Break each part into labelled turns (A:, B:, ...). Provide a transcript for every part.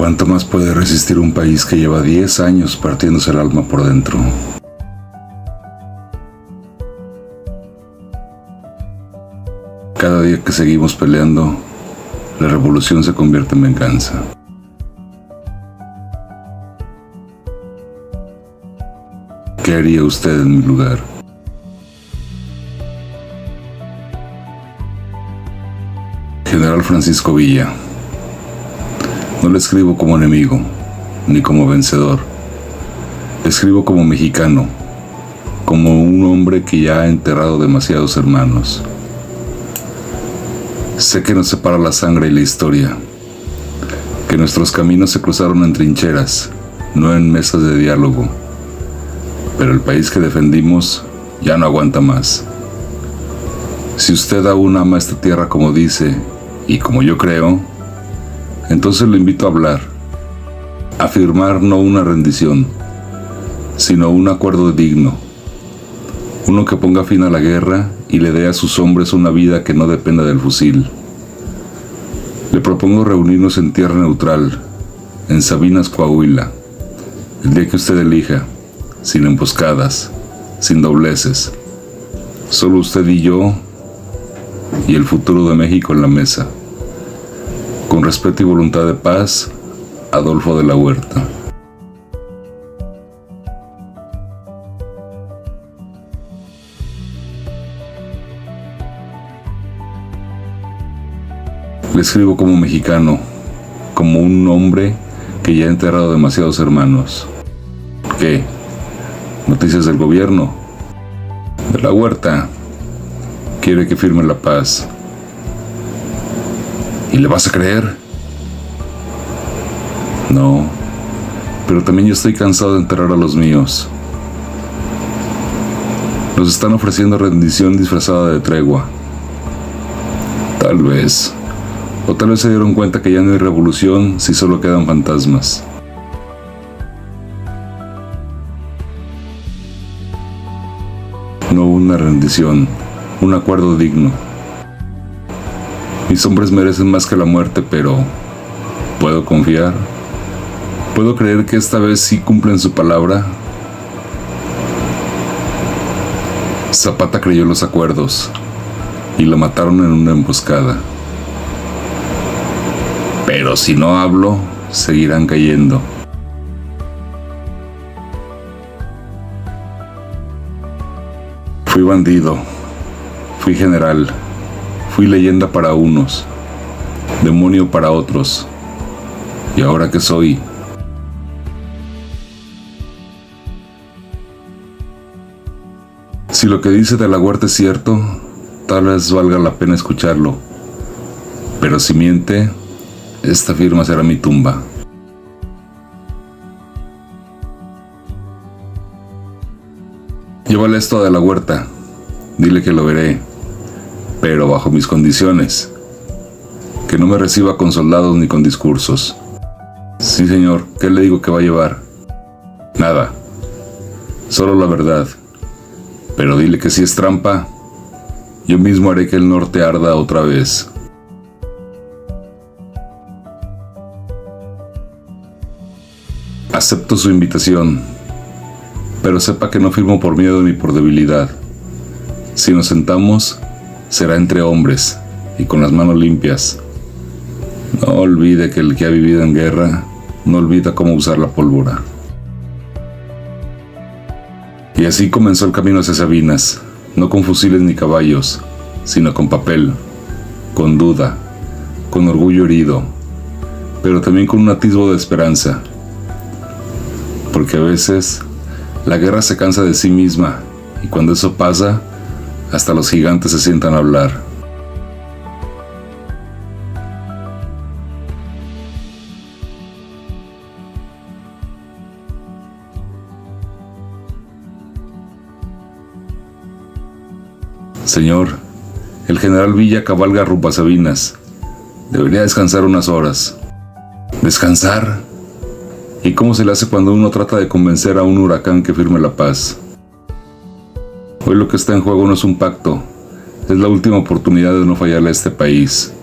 A: ¿Cuánto más puede resistir un país que lleva 10 años partiéndose el alma por dentro? Cada día que seguimos peleando, la revolución se convierte en venganza. ¿Qué haría usted en mi lugar? General Francisco Villa. No le escribo como enemigo, ni como vencedor. Le escribo como mexicano, como un hombre que ya ha enterrado demasiados hermanos. Sé que nos separa la sangre y la historia, que nuestros caminos se cruzaron en trincheras, no en mesas de diálogo, pero el país que defendimos ya no aguanta más. Si usted aún ama esta tierra como dice, y como yo creo, entonces lo invito a hablar, a firmar no una rendición, sino un acuerdo digno, uno que ponga fin a la guerra y le dé a sus hombres una vida que no dependa del fusil. Le propongo reunirnos en tierra neutral, en Sabinas, Coahuila, el día que usted elija, sin emboscadas, sin dobleces, solo usted y yo, y el futuro de México en la mesa. Con respeto y voluntad de paz, Adolfo de la Huerta. Le escribo como mexicano, como un hombre que ya ha enterrado demasiados hermanos. ¿Qué? ¿Noticias del gobierno? De la Huerta. Quiere que firme la paz. ¿Y le vas a creer? No, pero también yo estoy cansado de enterrar a los míos. Nos están ofreciendo rendición disfrazada de tregua. Tal vez. O tal vez se dieron cuenta que ya no hay revolución si solo quedan fantasmas. No una rendición, un acuerdo digno. Mis hombres merecen más que la muerte, pero ¿puedo confiar? ¿Puedo creer que esta vez sí cumplen su palabra? Zapata creyó los acuerdos y lo mataron en una emboscada. Pero si no hablo, seguirán cayendo. Fui bandido, fui general, fui leyenda para unos, demonio para otros. ¿Y ahora qué soy? Si lo que dice de la Huerta es cierto, tal vez valga la pena escucharlo. Pero si miente, esta firma será mi tumba. Llévale esto a De la Huerta. Dile que lo veré, pero bajo mis condiciones. Que no me reciba con soldados ni con discursos. Sí, señor, ¿qué le digo que va a llevar? Nada. Solo la verdad. Pero dile que si es trampa, yo mismo haré que el norte arda otra vez. Acepto su invitación, pero sepa que no firmo por miedo ni por debilidad. Si nos sentamos, será entre hombres y con las manos limpias. No olvide que el que ha vivido en guerra no olvida cómo usar la pólvora. Y así comenzó el camino hacia Sabinas, no con fusiles ni caballos, sino con papel, con duda, con orgullo herido, pero también con un atisbo de esperanza. Porque a veces la guerra se cansa de sí misma y cuando eso pasa, hasta los gigantes se sientan a hablar. Señor, el general Villa cabalga rumbo a Sabinas. Debería descansar unas horas. ¿Descansar? ¿Y cómo se le hace cuando uno trata de convencer a un huracán que firme la paz? Hoy lo que está en juego no es un pacto, es la última oportunidad de no fallarle a este país.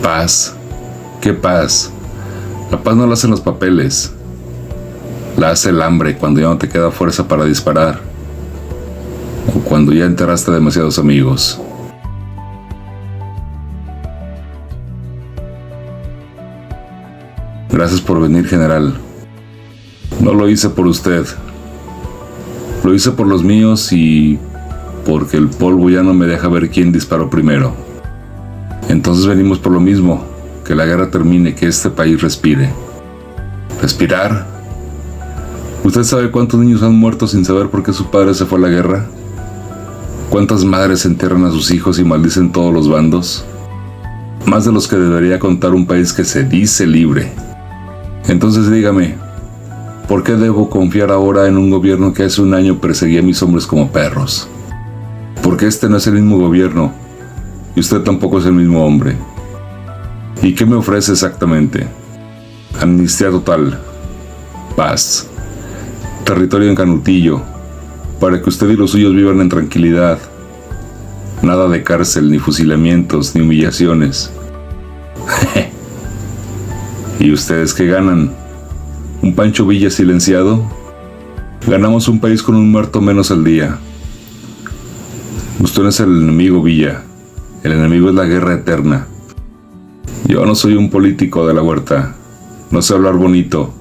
A: Paz. ¿Qué paz? La paz no la hacen los papeles. La hace el hambre cuando ya no te queda fuerza para disparar. O cuando ya enterraste demasiados amigos. Gracias por venir, general. No lo hice por usted. Lo hice por los míos y porque el polvo ya no me deja ver quién disparó primero. Entonces venimos por lo mismo, que la guerra termine, que este país respire. ¿Respirar? ¿Usted sabe cuántos niños han muerto sin saber por qué su padre se fue a la guerra? ¿Cuántas madres entierran a sus hijos y maldicen todos los bandos? Más de los que debería contar un país que se dice libre. Entonces dígame, ¿por qué debo confiar ahora en un gobierno que hace un año perseguía a mis hombres como perros? Porque este no es el mismo gobierno y usted tampoco es el mismo hombre. ¿Y qué me ofrece exactamente? Amnistía total, paz, territorio en Canutillo, para que usted y los suyos vivan en tranquilidad. Nada de cárcel, ni fusilamientos, ni humillaciones. ¿Y ustedes qué ganan? ¿Un Pancho Villa silenciado? Ganamos un país con un muerto menos al día. Usted no es el enemigo, Villa. El enemigo es la guerra eterna. Yo no soy un político de la Huerta. No sé hablar bonito,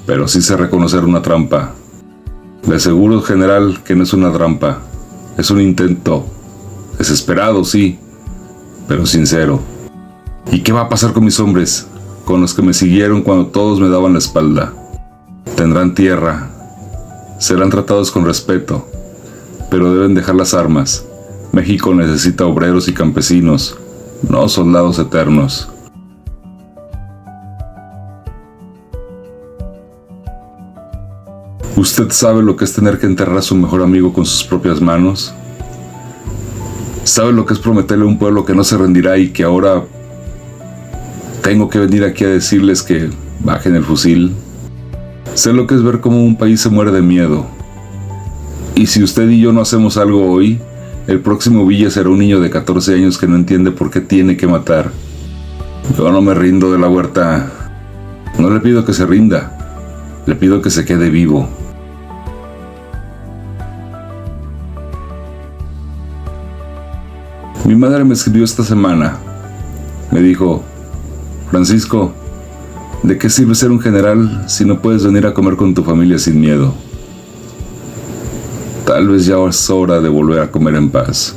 A: pero sí sé reconocer una trampa. Le aseguro, general, que no es una trampa. Es un intento. Desesperado, sí, pero sincero. ¿Y qué va a pasar con mis hombres? Con los que me siguieron cuando todos me daban la espalda. Tendrán tierra. Serán tratados con respeto, pero deben dejar las armas. México necesita obreros y campesinos, no soldados eternos. ¿Usted sabe lo que es tener que enterrar a su mejor amigo con sus propias manos? ¿Sabe lo que es prometerle a un pueblo que no se rendirá y que ahora tengo que venir aquí a decirles que bajen el fusil? Sé lo que es ver cómo un país se muere de miedo. Y si usted y yo no hacemos algo hoy, el próximo Villa será un niño de 14 años que no entiende por qué tiene que matar. Yo no me rindo de la Huerta. No le pido que se rinda, le pido que se quede vivo. Mi madre me escribió esta semana. Me dijo: Francisco, ¿de qué sirve ser un general si no puedes venir a comer con tu familia sin miedo? Tal vez ya es hora de volver a comer en paz.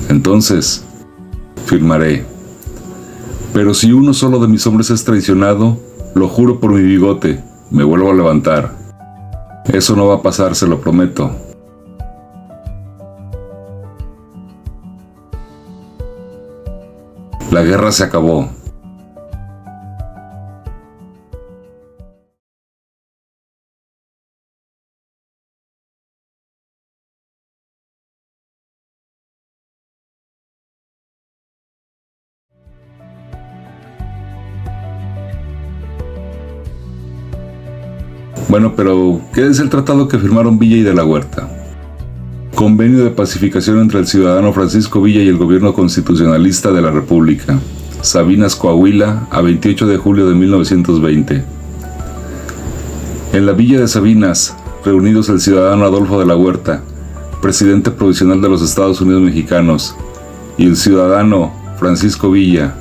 A: Entonces, firmaré. Pero si uno solo de mis hombres es traicionado, lo juro por mi bigote, me vuelvo a levantar. Eso no va a pasar, se lo prometo. La guerra se acabó. Bueno, pero ¿qué es el tratado que firmaron Villa y de la Huerta? Convenio de pacificación entre el ciudadano Francisco Villa y el gobierno constitucionalista de la República. Sabinas, Coahuila, a 28 de julio de 1920. En la villa de Sabinas, reunidos el ciudadano Adolfo de la Huerta, presidente provisional de los Estados Unidos Mexicanos, y el ciudadano Francisco Villa,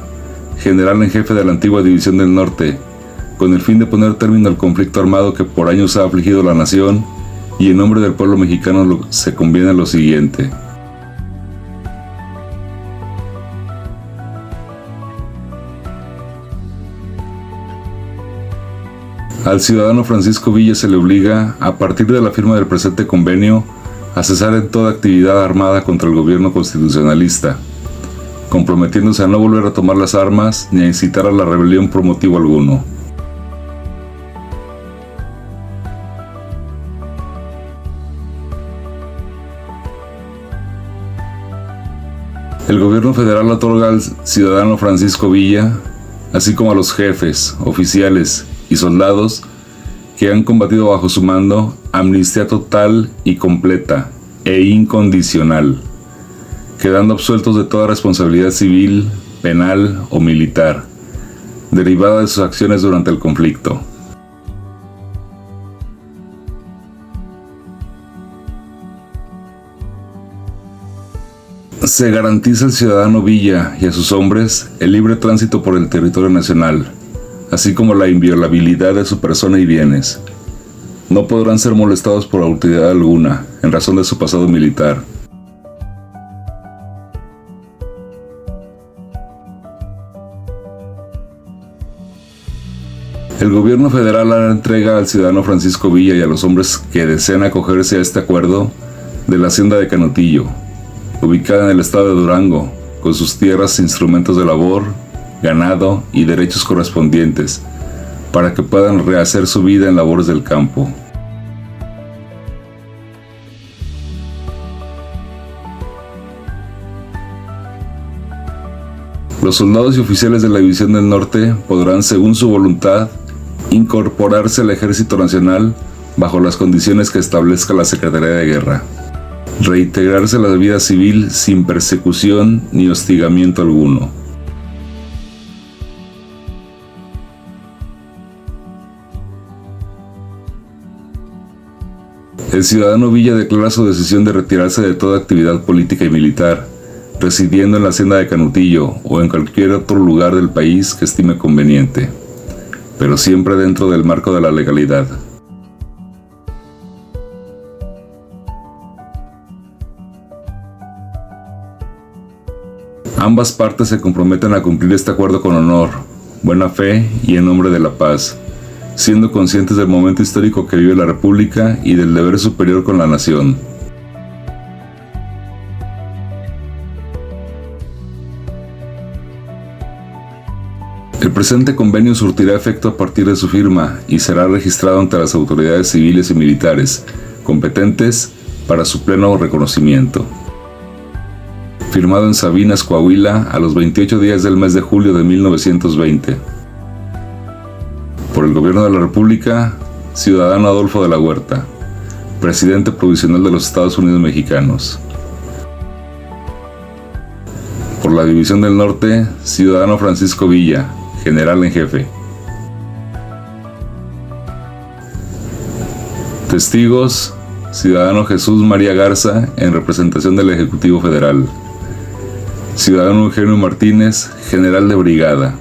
A: general en jefe de la antigua División del Norte, con el fin de poner término al conflicto armado que por años ha afligido la nación, y en nombre del pueblo mexicano se conviene lo siguiente. Al ciudadano Francisco Villa se le obliga, a partir de la firma del presente convenio, a cesar en toda actividad armada contra el gobierno constitucionalista, comprometiéndose a no volver a tomar las armas ni a incitar a la rebelión por motivo alguno. El gobierno federal otorga al ciudadano Francisco Villa, así como a los jefes, oficiales y soldados que han combatido bajo su mando, amnistía total y completa e incondicional, quedando absueltos de toda responsabilidad civil, penal o militar, derivada de sus acciones durante el conflicto. Se garantiza al ciudadano Villa y a sus hombres el libre tránsito por el territorio nacional, así como la inviolabilidad de su persona y bienes. No podrán ser molestados por autoridad alguna, en razón de su pasado militar. El gobierno federal hará entrega al ciudadano Francisco Villa y a los hombres que deseen acogerse a este acuerdo de la hacienda de Canutillo, ubicada en el estado de Durango, con sus tierras, instrumentos de labor, ganado y derechos correspondientes, para que puedan rehacer su vida en labores del campo. Los soldados y oficiales de la División del Norte podrán, según su voluntad, incorporarse al Ejército Nacional bajo las condiciones que establezca la Secretaría de Guerra. Reintegrarse a la vida civil sin persecución ni hostigamiento alguno. El ciudadano Villa declara su decisión de retirarse de toda actividad política y militar, residiendo en la hacienda de Canutillo o en cualquier otro lugar del país que estime conveniente, pero siempre dentro del marco de la legalidad. Ambas partes se comprometen a cumplir este acuerdo con honor, buena fe y en nombre de la paz, siendo conscientes del momento histórico que vive la República y del deber superior con la nación. El presente convenio surtirá efecto a partir de su firma y será registrado ante las autoridades civiles y militares competentes para su pleno reconocimiento. Firmado en Sabinas, Coahuila, a los 28 días del mes de julio de 1920. Por el Gobierno de la República, Ciudadano Adolfo de la Huerta, Presidente Provisional de los Estados Unidos Mexicanos. Por la División del Norte, Ciudadano Francisco Villa, General en Jefe. Testigos, Ciudadano Jesús María Garza, en representación del Ejecutivo Federal. Ciudadano Eugenio Martínez, General de Brigada.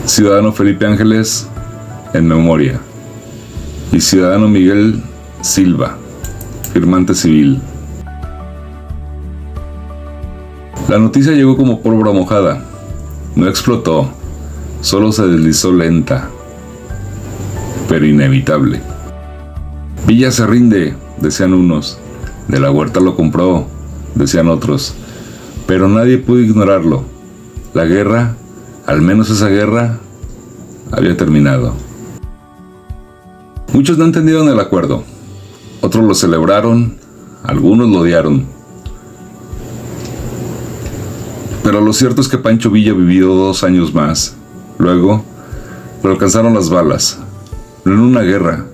A: Ciudadano Felipe Ángeles, en memoria. Y Ciudadano Miguel Silva, firmante civil. La noticia llegó como pólvora mojada. No explotó, solo se deslizó lenta, pero inevitable. Villa se rinde, decían unos. De la Huerta lo compró, decían otros. Pero nadie pudo ignorarlo. La guerra, al menos esa guerra, había terminado. Muchos no entendieron el acuerdo. Otros lo celebraron, algunos lo odiaron. Pero lo cierto es que Pancho Villa vivió 2 años más. Luego, lo alcanzaron las balas. No en una guerra,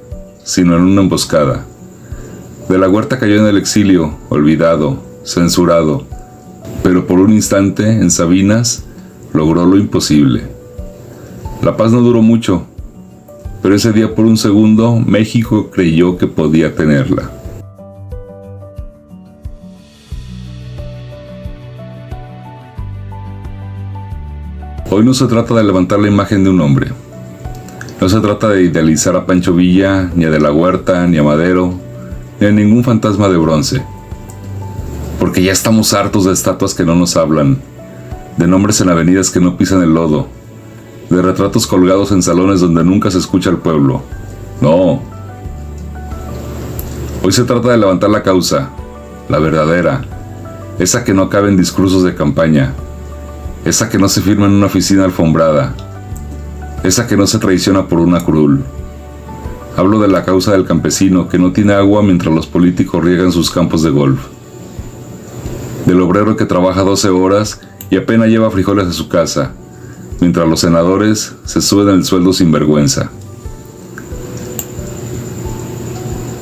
A: sino en una emboscada. De la Huerta cayó en el exilio, olvidado, censurado. Pero por un instante, en Sabinas, logró lo imposible. La paz no duró mucho, pero ese día por un segundo, México creyó que podía tenerla. Hoy no se trata de levantar la imagen de un hombre. No se trata de idealizar a Pancho Villa, ni a De la Huerta, ni a Madero, ni a ningún fantasma de bronce. Porque ya estamos hartos de estatuas que no nos hablan, de nombres en avenidas que no pisan el lodo, de retratos colgados en salones donde nunca se escucha al pueblo. No. Hoy se trata de levantar la causa, la verdadera, esa que no cabe en discursos de campaña, esa que no se firma en una oficina alfombrada, esa que no se traiciona por una curul. Hablo de la causa del campesino que no tiene agua mientras los políticos riegan sus campos de golf, del obrero que trabaja 12 horas y apenas lleva frijoles a su casa, mientras los senadores se suben el sueldo sin vergüenza,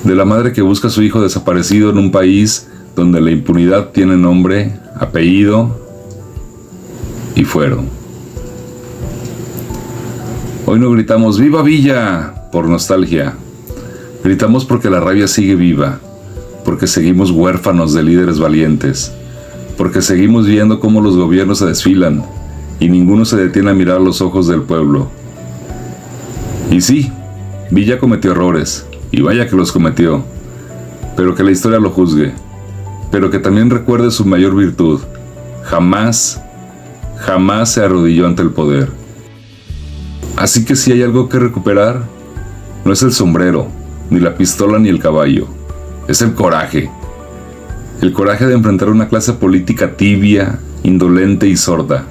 A: de la madre que busca a su hijo desaparecido en un país donde la impunidad tiene nombre, apellido Y fueron. Hoy no gritamos ¡Viva Villa! Por nostalgia. Gritamos porque la rabia sigue viva, porque seguimos huérfanos de líderes valientes, porque seguimos viendo cómo los gobiernos se desfilan y ninguno se detiene a mirar los ojos del pueblo. Y sí, Villa cometió errores, y vaya que los cometió, pero que la historia lo juzgue, pero que también recuerde su mayor virtud: jamás se arrodilló ante el poder. Así que si hay algo que recuperar, no es el sombrero, ni la pistola, ni el caballo, es el coraje. El coraje de enfrentar una clase política tibia, indolente y sorda.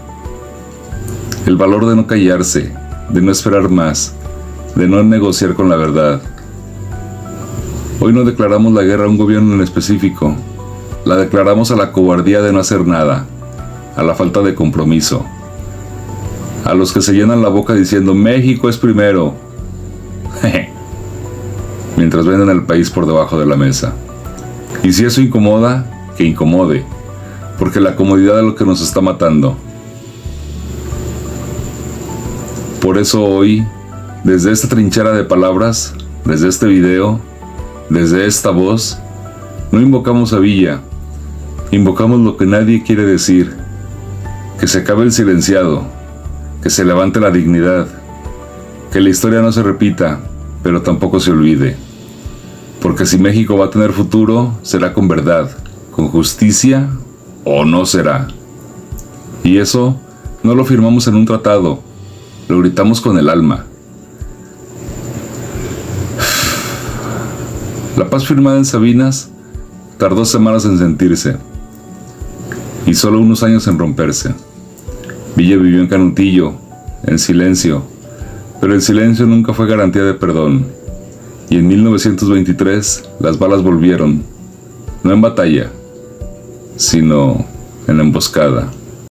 A: El valor de no callarse, de no esperar más, de no negociar con la verdad. Hoy no declaramos la guerra a un gobierno en específico, la declaramos a la cobardía de no hacer nada, a la falta de compromiso, a los que se llenan la boca diciendo México es primero, mientras venden el país por debajo de la mesa. Y si eso incomoda, que incomode, porque la comodidad es lo que nos está matando. Por eso hoy, desde esta trinchera de palabras, desde este video, desde esta voz, no invocamos a Villa, invocamos lo que nadie quiere decir: que se acabe el silenciado, que se levante la dignidad, que la historia no se repita, pero tampoco se olvide. Porque si México va a tener futuro, será con verdad, con justicia, o no será. Y eso no lo firmamos en un tratado, lo gritamos con el alma. La paz firmada en Sabinas tardó semanas en sentirse, y solo unos años en romperse. Villa vivió en Canutillo, en silencio, pero el silencio nunca fue garantía de perdón. Y en 1923 las balas volvieron, no en batalla, sino en emboscada.